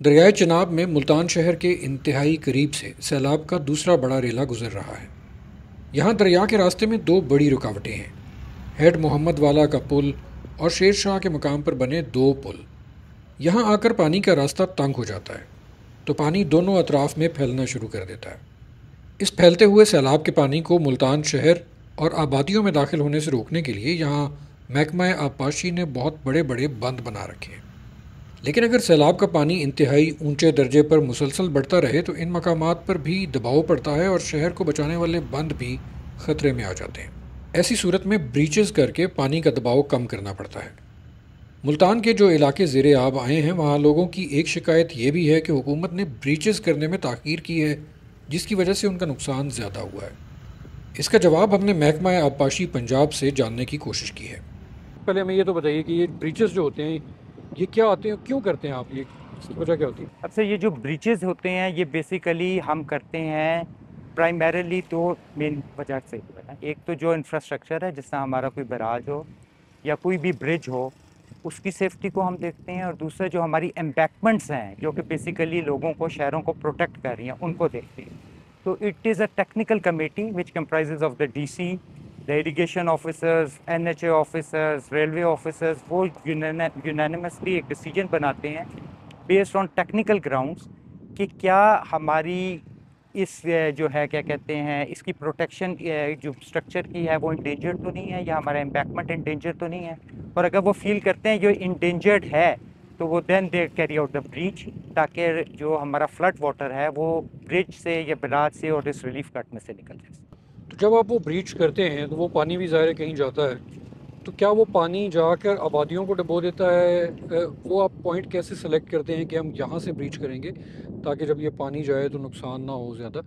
दरियाए चिनाब में मुल्तान शहर के इंतहाई करीब से सैलाब का दूसरा बड़ा रेला गुजर रहा है। यहाँ दरिया के रास्ते में दो बड़ी रुकावटें हैं। हेड मोहम्मद वाला का पुल और शेर शाह के मकाम पर बने दो पुल। यहाँ आकर पानी का रास्ता तंग हो जाता है तो पानी दोनों अतराफ में फैलना शुरू कर देता है। इस फैलते हुए सैलाब के पानी को मुल्तान शहर और आबादियों में दाखिल होने से रोकने के लिए यहाँ महकमा आबपाशी ने बहुत बड़े बड़े बंद बना रखे हैं। लेकिन अगर सैलाब का पानी इंतहाई ऊंचे दर्जे पर मुसलसल बढ़ता रहे तो इन मकामात पर भी दबाव पड़ता है और शहर को बचाने वाले बंद भी ख़तरे में आ जाते हैं। ऐसी सूरत में ब्रीचेस करके पानी का दबाव कम करना पड़ता है। मुल्तान के जो इलाके ज़ेरे आब आए हैं वहाँ लोगों की एक शिकायत ये भी है कि हुकूमत ने ब्रीचेस करने में ताख़ीर की है, जिसकी वजह से उनका नुकसान ज़्यादा हुआ है। इसका जवाब हमने महकमा आबपाशी पंजाब से जानने की कोशिश की है। पहले हमें ये तो बताइए कि ये ब्रीचेस जो होते हैं ये क्या आते हैं, क्यों करते हैं आप, ये इसकी वजह क्या होती है? अब से ये जो ब्रीचेज़ होते हैं ये बेसिकली हम करते हैं प्राइमरीली दो मेन वजह से। एक तो जो इंफ्रास्ट्रक्चर है, जिससे हमारा कोई बैराज हो या कोई भी ब्रिज हो, उसकी सेफ्टी को हम देखते हैं, और दूसरा जो हमारी एम्बैंकमेंट्स हैं जो कि बेसिकली लोगों को, शहरों को प्रोटेक्ट कर रही हैं, उनको देखते हैं। तो it is a technical committee which comprises of the DC, the irrigation officers, NHA officers, railway officers. वो यूनानिमसली एक डिसीजन बनाते हैं बेस्ड ऑन टेक्निकल ग्राउंड्स कि क्या हमारी इस जो है क्या कहते हैं इसकी प्रोटेक्शन जो स्ट्रक्चर की है वो इंडेंजर्ड तो नहीं है, या हमारा एम्बैंकमेंट इंडेंजर्ड तो नहीं है। और अगर वो फील करते हैं जो इंडेंजर्ड है तो वो then they carry out the breach, ताकि जो हमारा फ्लड वाटर है वो ब्रिज से या बराज से और इस रिलीफ कट में से निकल जाए। तो जब आप वो ब्रीच करते हैं तो वो पानी भी ज़ाहिर है कहीं जाता है, तो क्या वो पानी जाकर आबादियों को डुबो देता है? वो आप पॉइंट कैसे सेलेक्ट करते हैं कि हम यहाँ से ब्रीच करेंगे ताकि जब ये पानी जाए तो नुकसान ना हो ज़्यादा?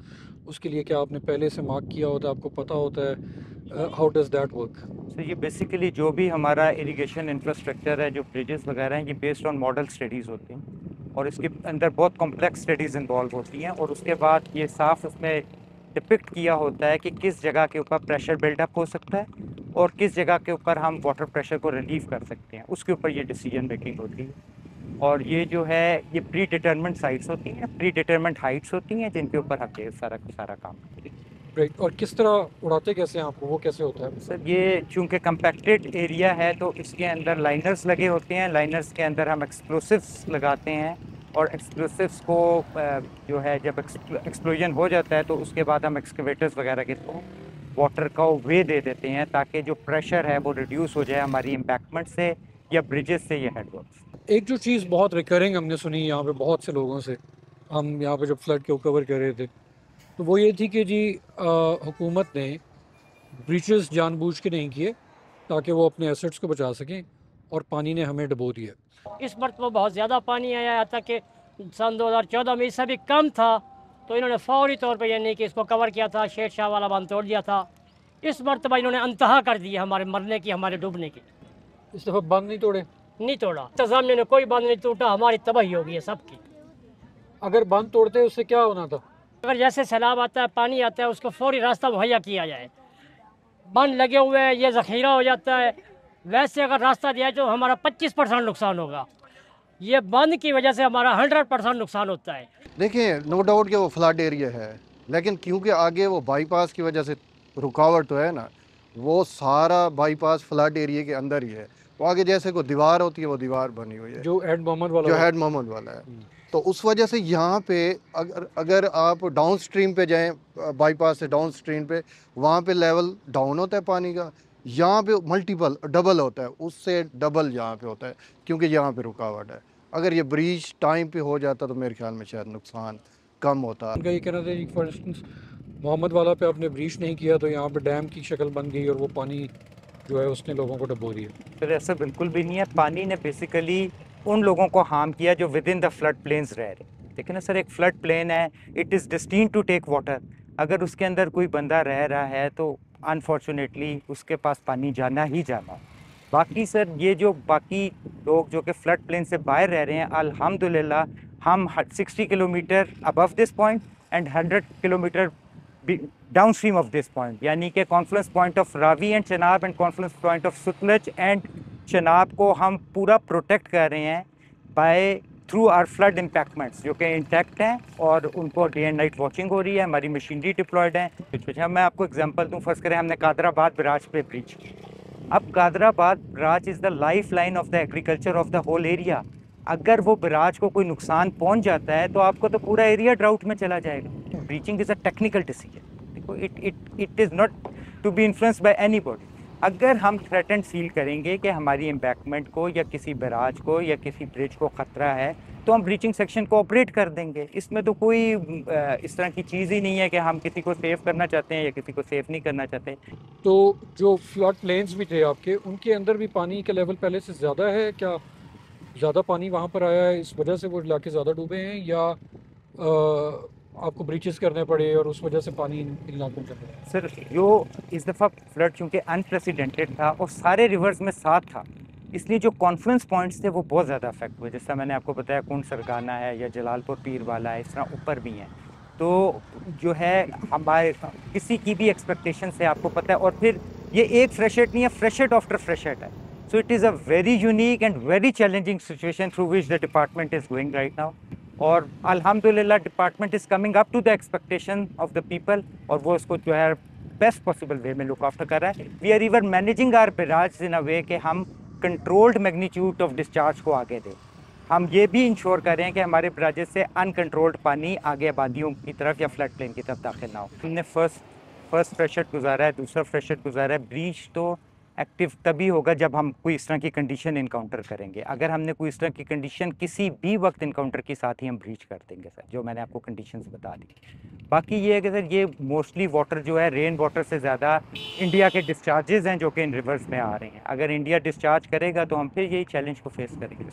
उसके लिए क्या आपने पहले से मार्क किया होता है, आपको पता होता है? How does that work? तो ये बेसिकली जो भी हमारा इरिगेशन इंफ्रास्ट्रक्चर है, जो ब्रिजेस वगैरह हैं, ये बेस्ड ऑन मॉडल स्टडीज़ होती हैं और इसके अंदर बहुत कॉम्प्लेक्स स्टडीज़ इन्वॉल्व होती हैं, और उसके बाद ये साफ उसमें डिपिक्ट किया होता है कि किस जगह के ऊपर प्रेशर बिल्डअप हो सकता है और किस जगह के ऊपर हम वाटर प्रेशर को रिलीव कर सकते हैं। उसके ऊपर ये डिसीजन मेकिंग होती है, और ये जो है ये प्री डिटर्मेंट साइट्स होती हैं, प्री डिटर्मेंट हाइट्स होती हैं, जिनके ऊपर हम ये सारा काम करते हैं। राइट। और किस तरह उड़ाते कैसे हैं आपको, वो कैसे होता है? सर ये चूँकि कंपैक्टेड एरिया है तो इसके अंदर लाइनर्स लगे होते हैं। लाइनर्स के अंदर हम एक्सप्लोसिव्स लगाते हैं, और एक्सप्लोसिव्स को जो है जब एक्सप्लोजन हो जाता है तो उसके बाद हम एक्सकेवेटर्स वगैरह के थ्रू वाटर का वे दे देते हैं, ताकि जो प्रेशर है वो रिड्यूस हो जाए हमारी एम्बैंकमेंट से या ब्रिजेस से या हेडवर्क्स। एक जो चीज़ बहुत रिकरिंग हमने सुनी यहाँ पे बहुत से लोगों से, हम यहाँ पे जब फ्लड को कवर कर रहे थे, तो वो ये थी कि जी हुकूमत ने ब्रीचेस जानबूझ के नहीं किए ताकि वो अपने एसेट्स को बचा सकें, और पानी ने हमें डुबो दिया। इस मरतबा बहुत ज़्यादा पानी आया, यहाँ तक कि सन 2014 में इससे भी कम था, तो इन्होंने फौरी तौर पर यानी कि इसको कवर किया था, शेर शाह वाला बांध तोड़ दिया था। इस मरतबा इन्होंने अंतहा कर दिया हमारे मरने की, हमारे डूबने की। इस दफ़ा बंद नहीं तोड़े? नहीं तोड़ा, इंतजामिया ने कोई बांध नहीं टूटा, हमारी तबाही हो गई है सबकी। अगर बंद तोड़ते उससे क्या होना था? अगर जैसे सैलाब आता है, पानी आता है, उसको फौरी रास्ता मुहैया किया जाए। बंद लगे हुए हैं, ये ज़ख़ीरा हो जाता है। वैसे अगर रास्ता दिया तो हमारा 25% नुकसान होगा, ये बंद की वजह से हमारा 100% नुकसान होता है। देखिए, नो डाउट कि वो फ्लड एरिया है, लेकिन क्योंकि आगे वो बाईपास की वजह से रुकावट तो है ना, वो सारा बाईपास फ्लड एरिया के अंदर ही है। वो आगे जैसे कोई दीवार होती है, वो दीवार बनी हुई है जो हेड मोहम्मद वाला, जो हेड मोहम्मद वाला है। तो उस वजह से यहाँ पे अगर आप डाउन स्ट्रीम पे जाएं, बाईपास से डाउन स्ट्रीम पे, वहाँ पे लेवल डाउन होता है पानी का। यहाँ पे मल्टीपल डबल होता है, उससे डबल यहाँ पे होता है, क्योंकि यहाँ पे रुकावट है। अगर ये ब्रीच टाइम पे हो जाता तो मेरे ख्याल में शायद नुकसान कम होता। उनका ये कहना था फॉर इंस्टेंस मोहम्मद वाला पे आपने ब्रीच नहीं किया तो यहाँ पे डैम की शक्ल बन गई और वो पानी जो है उसने लोगों को डुबो दिया। फिर ऐसा बिल्कुल भी नहीं है। पानी ने बेसिकली उन लोगों को हार्म किया जो within the flood plains रह रहे। देखिए ना सर, एक फ्लड प्लेन है, it is destined to take water. अगर उसके अंदर कोई बंदा रह रहा है तो अनफॉर्चुनेटली उसके पास पानी जाना ही जाना। बाकी सर ये जो बाकी लोग जो कि फ्लड प्लेन से बाहर रह रहे हैं, अल्हम्दुलिल्लाह हम 60 kilometre above this point and 100 kilometre down stream of this point, यानी कि Confluence point of Ravi and Chenab and Confluence point of Sutlej and Chenab को हम पूरा प्रोटेक्ट कर रहे हैं बाय थ्रू आर फ्लड इम्पैक्टमेंट्स जो कि इंटैक्ट हैं और उनको डे एंड नाइट वॉचिंग हो रही है, हमारी मशीनरी डिप्लॉयड है। अच्छा, मैं आपको एग्जांपल दूं, फर्स्ट करें हमने कादराबाद बराज पे ब्रिज की। अब Kadrabad barrage is the life line of the agriculture of the whole area. अगर वो बराज को कोई नुकसान पहुंच जाता है तो आपको तो पूरा एरिया ड्राउट में चला जाएगा। Breaching is a technical decision, देखो it is not to be influenced by anybody. अगर हम थ्रेट एंड सील करेंगे कि हमारी एम्बैकमेंट को या किसी बराज को या किसी ब्रिज को ख़तरा है तो हम ब्रीचिंग सेक्शन को ऑपरेट कर देंगे। इसमें तो कोई इस तरह की चीज़ ही नहीं है कि हम किसी को सेव करना चाहते हैं या किसी को सेव नहीं करना चाहते। तो जो फ्लड प्लेन्स भी थे आपके, उनके अंदर भी पानी का लेवल पहले से ज़्यादा है क्या? ज़्यादा पानी वहाँ पर आया है, इस वजह से वो इलाके ज़्यादा डूबे हैं, या आपको ब्रीचेस करने पड़े और उस वजह से पानी इन इलाकों में चला गया? सर, जो इस दफ़ा फ्लड चूँकि अनप्रेसिडेंटेड था और सारे रिवर्स में साथ था, इसलिए जो कॉन्फ्लुएंस पॉइंट्स थे वो बहुत ज़्यादा अफेक्ट हुए। जैसा मैंने आपको बताया, कुंड सरगाना है या जलालपुर पीर वाला है, इस तरह ऊपर भी हैं। तो जो है हमारे किसी की भी एक्सपेक्टेशन से आपको पता है, और फिर ये एक फ्रेशेट नहीं है, फ्रेशेट आफ्टर फ्रेशेट है। So it is a very unique and very challenging situation through which the department is going right now. और अल्हम्दुलिल्लाह department is coming up to the expectation of the people, और वो उसको जो है बेस्ट पॉसिबल वे में look after कर रहा है। We are even managing our barrage in a way कि हम कंट्रोल्ड मैग्नीट्यूड ऑफ डिस्चार्ज को आगे दें। हम ये भी इंश्योर कर रहे हैं कि हमारे बराजेस से अनकंट्रोल्ड पानी आगे आबादियों की तरफ या फ्लड प्लेन की तरफ दाखिल ना हो। हमने फर्स्ट फ्रेशर गुजारा है, दूसरा फ्रेशर गुजारा है। ब्रीच तो एक्टिव तभी होगा जब हम कोई इस तरह की कंडीशन इनकाउंटर करेंगे। अगर हमने कोई इस तरह की कंडीशन किसी भी वक्त इनकाउंटर की, साथ ही हम ब्रीच कर देंगे सर, जो मैंने आपको कंडीशंस बता दी। बाकी ये है कि सर ये मोस्टली वाटर जो है रेन वाटर से ज़्यादा इंडिया के डिस्चार्जेस हैं जो कि इन रिवर्स में आ रहे हैं। अगर इंडिया डिस्चार्ज करेगा तो हम फिर यही चैलेंज को फेस करेंगे।